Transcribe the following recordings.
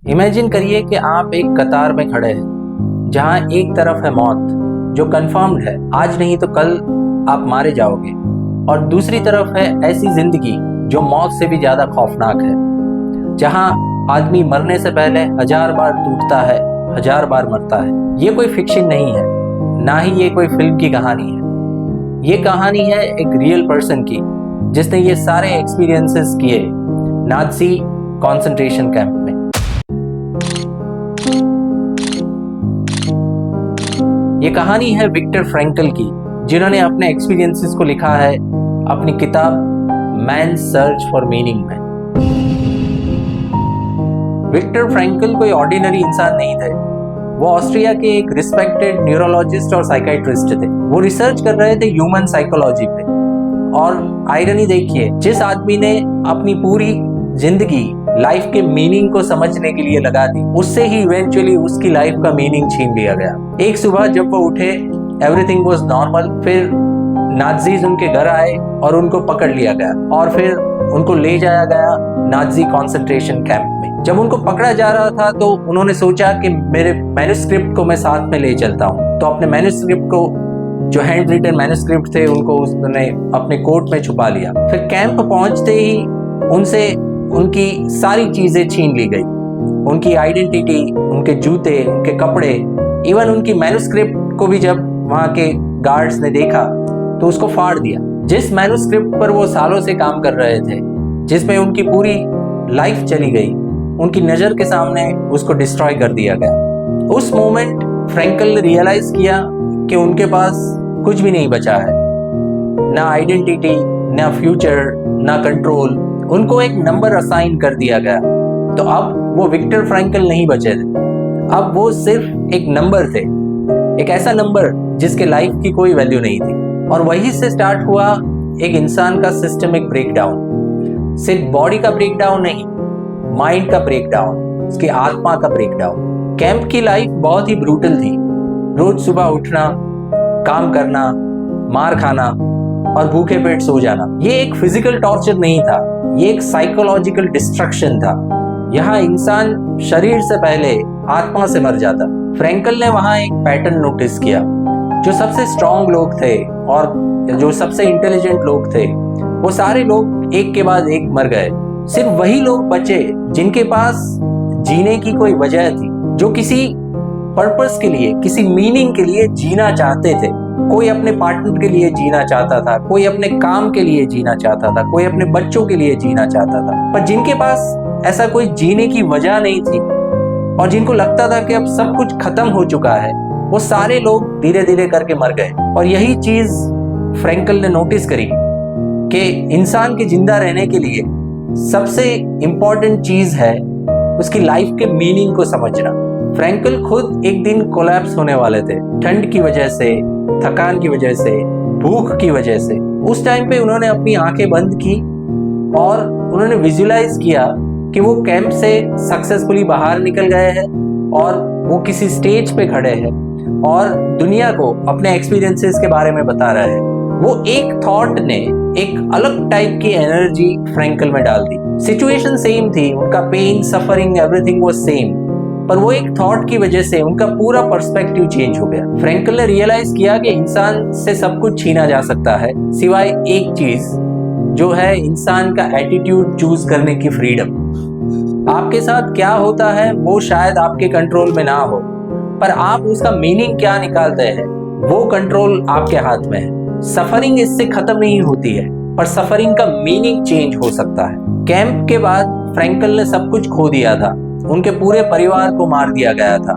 Imagine करिए कि आप एक कतार में खड़े हैं जहां एक तरफ है मौत जो कंफर्म्ड है, आज नहीं तो कल आप मारे जाओगे, और दूसरी तरफ है ऐसी जिंदगी जो मौत से भी ज्यादा खौफनाक है, जहां आदमी मरने से पहले 1000 बार टूटता है, 1000 बार मरता है। ये कोई फिक्शन नहीं है, ना ही ये कोई फिल्म की कहानी है। ये कहानी है एक रियल पर्सन की जिसने ये सारे एक्सपीरियंसेस किए नाज़ी कंसंट्रेशन कैंप में। ये कहानी है विक्टर फ्रैंकल की, जिन्होंने अपने एक्सपीरियंसेस को लिखा है अपनी किताब मैन सर्च फॉर मीनिंग में। विक्टर फ्रैंकल कोई ऑर्डिनरी इंसान नहीं थे। वो ऑस्ट्रिया के एक रिस्पेक्टेड न्यूरोलॉजिस्ट और साइकियाट्रिस्ट थे। वो रिसर्च कर रहे थे ह्यूमन साइकोलॉजी पे। और आयरनी देखिए, जिस आदमी ने अपनी पूरी जिंदगी लाइफ के मीनिंग को समझने के लिए लगा दी, उससे ही इवेंचुअली उसकी लाइफ का मीनिंग छीन लिया गया। एक सुबह जब वो उठे, एवरीथिंग वाज नॉर्मल। फिर नाज़ीज उनके घर आए और उनको पकड़ लिया गया और फिर उनको ले जाया गया नाज़ी कंसंट्रेशन कैंप में। जब उनको पकड़ा जा रहा था तो उन्होंने सोचा कि मेरे मैन्युस्क्रिप्ट को मैं साथ में ले चलता हूँ। तो अपने मैन्युस्क्रिप्ट को, जो हैंड रिटन मैन्युस्क्रिप्ट थे, उनको उसने अपने कोट में छुपा लिया। फिर कैंप पहुंचते ही उनसे उनकी सारी चीजें छीन ली गई, उनकी आइडेंटिटी, उनके जूते, उनके कपड़े, इवन उनकी मैन्युस्क्रिप्ट को भी जब वहां के गार्ड्स ने देखा तो उसको फाड़ दिया। जिस मैन्युस्क्रिप्ट पर वो सालों से काम कर रहे थे, जिसमें उनकी पूरी लाइफ चली गई, उनकी नजर के सामने उसको डिस्ट्रॉय कर दिया गया। उस मोमेंट फ्रैंकल ने रियलाइज किया कि उनके पास कुछ भी नहीं बचा है, ना आइडेंटिटी, ना फ्यूचर, ना कंट्रोल। उनको एक नंबर असाइन कर दिया गया। तो अब वो विक्टर फ्रैंकल नहीं बचे थे, अब वो सिर्फ एक नंबर थे, एक ऐसा नंबर जिसके लाइफ की कोई वैल्यू नहीं थी। और वहीं से स्टार्ट हुआ एक इंसान का सिस्टमिक ब्रेकडाउन। सिर्फ बॉडी का ब्रेकडाउन नहीं, माइंड का ब्रेकडाउन, उसकी आत्मा का ब्रेकडाउन। कैंप की लाइफ बहुत ही ब्रूटल थी। रोज सुबह उठना, काम करना, मार खाना और भूखे पेट सो जाना। ये एक फिजिकल टॉर्चर नहीं था, ये एक साइकोलॉजिकल डिस्ट्रक्शन था। यहाँ इंसान शरीर से पहले आत्मा से मर जाता। फ्रैंकल ने वहां एक पैटर्न नोटिस किया। जो सबसे स्ट्रॉन्ग लोग थे और जो सबसे इंटेलिजेंट लोग थे, वो सारे लोग एक के बाद एक मर गए। सिर्फ वही लोग बचे जिनके पास जीने की कोई वजह थी, जो किसी पर्पस के लिए, किसी मीनिंग के लिए जीना चाहते थे। कोई अपने पार्टनर के लिए जीना चाहता था, कोई अपने काम के लिए जीना चाहता था, कोई अपने बच्चों के लिए जीना चाहता था। पर जिनके पास ऐसा कोई जीने की वजह नहीं थी और जिनको लगता था कि अब सब कुछ खत्म हो चुका है, वो सारे लोग धीरे धीरे करके मर गए। और यही चीज फ्रैंकल ने नोटिस करी कि इंसान के जिंदा रहने के लिए सबसे इंपॉर्टेंट चीज है उसकी लाइफ के मीनिंग को समझना। फ्रैंकल खुद एक दिन कोलैप्स होने वाले थे, ठंड की वजह से, थकान की वजह से, भूख की वजह से। उस टाइम पे उन्होंने अपनी आंखें बंद की और उन्होंने विजुलाइज किया कि वो कैंप से सक्सेसफुली बाहर निकल गए हैं और वो किसी स्टेज पे खड़े हैं और दुनिया को अपने एक्सपीरियंसेस के बारे में बता रहे हैं। वो एक थॉट ने एक अलग टाइप की एनर्जी फ्रैंकल में डाल दी। सिचुएशन सेम थी, उनका pain, suffering, everything was same, पर वो एक थॉट की वजह से उनका पूरा पर्सपेक्टिव चेंज हो गया। फ्रैंकल ने रियलाइज किया कि इंसान से सब कुछ छीना जा सकता है, सिवाय एक चीज, जो है इंसान का एटीट्यूड चूज करने की फ्रीडम। आपके साथ क्या होता है वो शायद आपके कंट्रोल में ना हो, पर आप उसका मीनिंग क्या निकालते हैं वो कंट्रोल आपके हाथ में है। सफरिंग इससे खत्म नहीं होती है, पर सफरिंग का मीनिंग चेंज हो सकता है। कैंप के बाद फ्रैंकल ने सब कुछ खो दिया था। उनके पूरे परिवार को मार दिया गया था।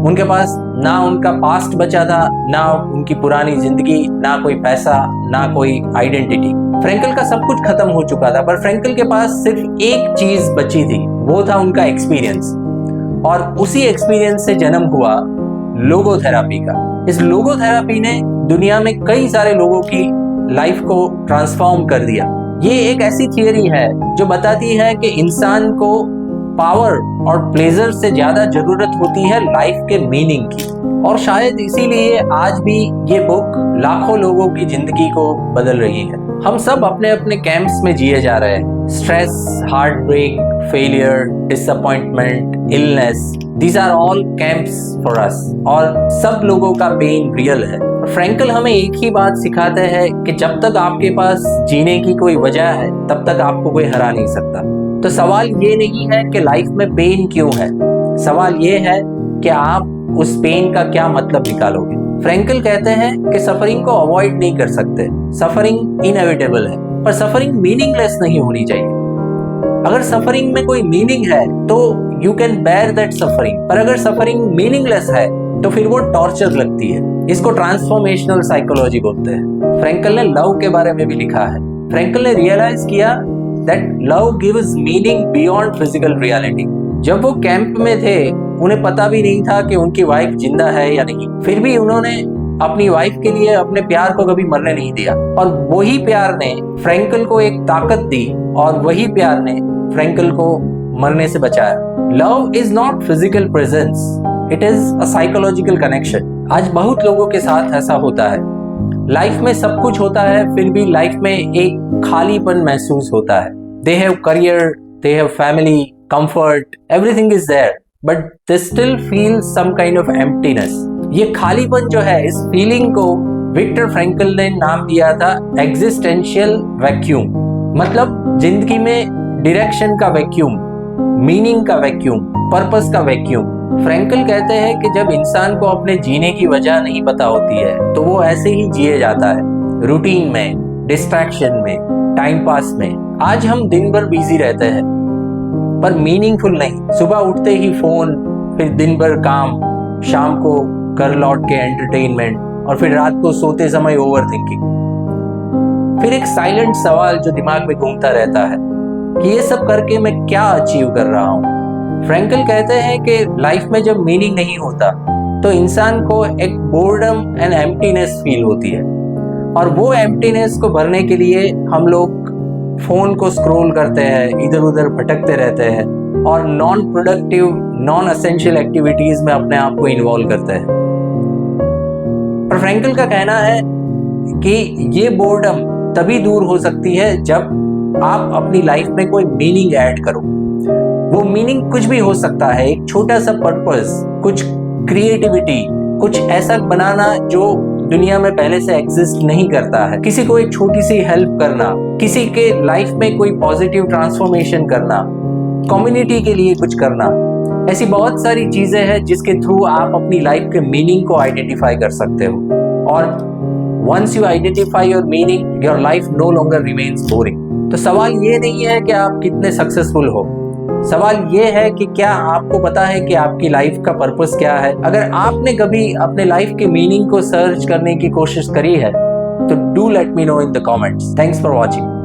उनके पास ना उनका पास्ट बचा था, ना उनकी पुरानी जिंदगी, ना कोई पैसा, ना कोई आइडेंटिटी। फ्रैंकल का सब कुछ खत्म हो चुका था, पर फ्रैंकल के पास सिर्फ एक चीज बची थी, वो था उनका एक्सपीरियंस। और उसी एक्सपीरियंस से जन्म हुआ लोगोथेरापी का। इस लोगोथेरापी ने दुनिया में कई सारे लोगों की लाइफ को ट्रांसफॉर्म कर दिया। ये एक ऐसी थियरी है जो बताती है कि इंसान को पावर और प्लेजर से ज्यादा जरूरत होती है लाइफ के मीनिंग की। और शायद इसीलिए आज भी ये बुक लाखों लोगों की जिंदगी को बदल रही है। हम सब अपने अपने कैंप्स में जिए जा रहे हैं, Stress, heartbreak, failure, disappointment, illness, these are all camps for us. और सब लोगों का पेन रियल है। फ्रैंकल हमें एक ही बात सिखाते हैं कि जब तक आपके पास जीने की कोई वजह है तब तक आपको कोई हरा नहीं सकता। तो सवाल ये नहीं है कि लाइफ में पेन क्यों है, सवाल ये है कि आप उस पेन का क्या मतलब निकालोगे। फ्रैंकल कहते हैं कि सफरिंग को अवॉइड नहीं कर सकते, सफरिंग इनएविटेबल है, पर सफरिंग मीनिंगलेस नहीं होनी चाहिए। अगर सफरिंग में कोई मीनिंग है तो you can bear that suffering, पर अगर सफरिंग मीनिंगलेस है तो फिर वो टॉर्चर लगती है। इसको ट्रांसफॉर्मेशनल साइकोलॉजी बोलते हैं। फ्रैंकल ने लव के बारे में भी लिखा है। फ्रैंकल ने रियलाइज किया that love gives meaning beyond physical reality. जब वो कैंप में थे उन्हें पता भी नहीं था कि उनकी वाइफ जिंदा है या नहीं, फिर भी उन्होंने अपनी वाइफ के लिए अपने प्यार को कभी मरने नहीं दिया, और वही प्यार ने फ्रैंकल को एक ताकत दी और वही प्यार ने फ्रैंकल को मरने से बचाया। Love is not physical presence, it is a psychological connection. आज बहुत लोगों के साथ ऐसा होता है, लाइफ में सब कुछ होता है फिर भी लाइफ में एक खालीपन महसूस होता है। They have career, they have family, comfort, everything is there, but they still feel some kind of emptiness. ये खालीपन जो है, इस फीलिंग को विक्टर फ्रैंकल ने नाम दिया था एग्जिस्टेंशियल वैक्यूम। मतलब जिंदगी में डायरेक्शन का वैक्यूम, मीनिंग का वैक्यूम, पर्पस का वैक्यूम। फ्रैंकल कहते हैं कि जब इंसान को अपने जीने की वजह नहीं पता होती है तो वो ऐसे ही जिए जाता है, रूटीन में, डिस्ट्रैक्शन में, टाइम पास में। आज हम दिन भर बिजी रहते हैं पर मीनिंगफुल नहीं। सुबह उठते ही फोन, फिर दिन भर काम, शाम को घर लौट के एंटरटेनमेंट, और फिर रात को सोते समय ओवर थिंकिंग। फिर एक साइलेंट सवाल जो दिमाग में घूमता रहता है कि ये सब करके मैं क्या अचीव कर रहा हूँ। फ्रैंकल कहते हैं कि लाइफ में जब मीनिंग नहीं होता तो इंसान को एक बोर्डम एंड एम्प्टीनेस फील होती है, और वो एम्प्टीनेस को भरने के लिए हम लोग फोन को स्क्रॉल करते हैं, इधर उधर भटकते रहते हैं और non productive, non essential activities में अपने आप को इन्वॉल्व करते हैं। पर फ्रैंकल का कहना है कि ये बोर्डम तभी दूर हो सकती है जब आप अपनी लाइफ में कोई मीनिंग ऐड करो। वो मीनिंग कुछ भी हो सकता है, एक छोटा सा पर्पस, कुछ क्रिएटिविटी, कुछ ऐसा बनाना जो दुनिया में पहले से एग्जिस्ट नहीं करता है, किसी को एक छोटी सी हेल्प करना, किसी के लाइफ में कोई पॉजिटिव ट्रांसफॉर्मेशन करना, कम्युनिटी के लिए कुछ करना। ऐसी बहुत सारी चीजें हैं जिसके थ्रू आप अपनी लाइफ के मीनिंग को आइडेंटिफाई कर सकते हो, और once you identify your meaning, your life no longer remains boring. तो सवाल ये नहीं है कि आप कितने सक्सेसफुल हो, सवाल ये है कि क्या आपको पता है कि आपकी लाइफ का पर्पस क्या है। अगर आपने कभी अपने लाइफ के मीनिंग को सर्च करने की कोशिश करी है तो do let me know in the comments. Thanks for watching.